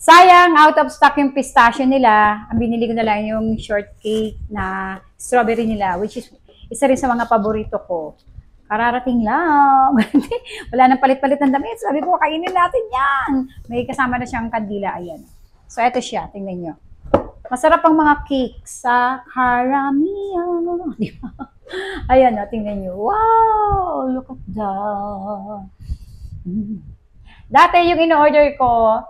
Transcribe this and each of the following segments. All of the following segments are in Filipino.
Sayang, out of stock yung pistachio nila. Ang binili ko na lang yung shortcake na strawberry nila, which is isa rin sa mga paborito ko. Kararating lang. Wala nang palit-palit ng damit. Sabi ko, kainin natin yan. May kasama na siyang kandila. Ayan. So, eto siya. Tingnan nyo. Masarap ang mga cake sa karamihan. Di ba? Ayan, tingnan nyo. Wow! Look at that. Dati yung in-order ko,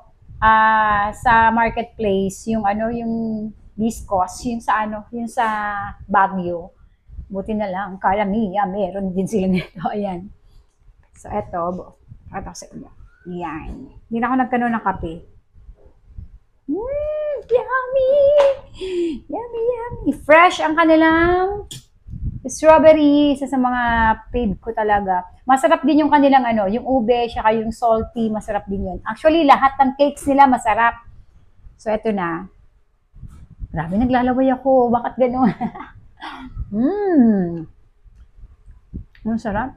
sa marketplace, yung viscose, yung sa Baguio. Buti na lang, karamihan, meron din sila nito. Ayan. So, eto, pakita ko sa inyo. Yan. Hindi na ako nagkaroon ng kape. Yummy! Yummy, yummy. Fresh ang kanilang strawberry, isa sa mga fave ko talaga. Masarap din yung kanilang yung ube, saka yung salty, masarap din yun. Actually, lahat ng cakes nila masarap. So, eto na. Grabe, naglalaway ako. Bakit gano'n? Ang sarap.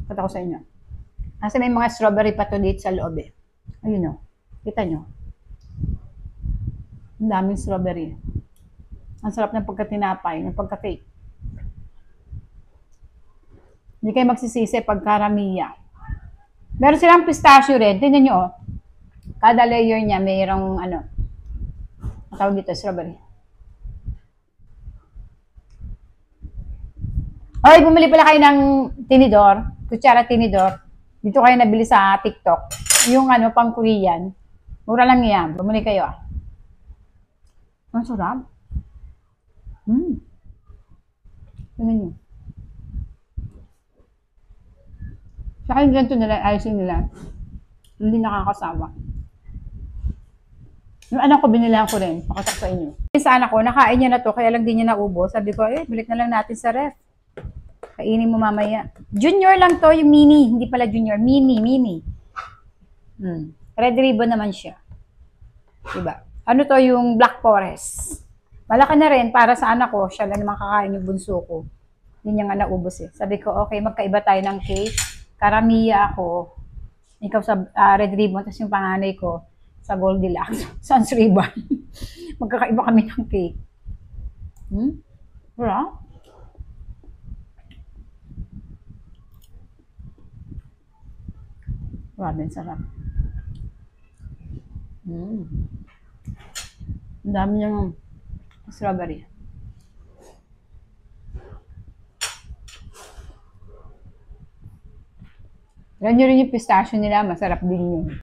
Pata ko sa inyo. Kasi may mga strawberry pa to dito sa loob eh. Ayun o. Kita nyo. Ang daming strawberry. Ang sarap ng pagkatinapay, ng pagka-cake. Hindi kayo magsisisi pag karamiya. Meron silang pistachio rin. Tingnan nyo, oh. Kada layer niya, mayroong tawag dito, strawberry. Ay, bumili pala kayo ng tinidor, kutsara tinidor. Dito kayo nabili sa TikTok. Yung pang Korean. Mura lang yan. Bumili kayo, ah. Ang sarap. Tingnan nyo. Saka yung ganito nila, icing nila, hindi nakakasawa. Yung anak ko, binilang ko rin. Pakatak sa inyo. Sa anak ko, nakain niya na to, kaya lang din niya naubos. Sabi ko, balik na lang natin sa ref. Kainin mo mamaya. Junior lang to, yung mini. Hindi pala junior. Mini. Red ribbon naman siya. Diba? Ano to, yung Black Forest. Malaki na rin para sa anak ko. Siya lang naman kakain yung bunso ko. Hindi niya nga naubos eh. Sabi ko, okay, magkaiba tayo ng cake. Karamiya ako. Ikaw sa red ribbon, tapos yung panganay ko sa Goldilocks. Sans ribbon. Magkakaiba kami ng cake. Wala? Grabe, sarap. Ang dami niyang strawberry. Yan nyo rin yung pistachio nila, masarap din yun.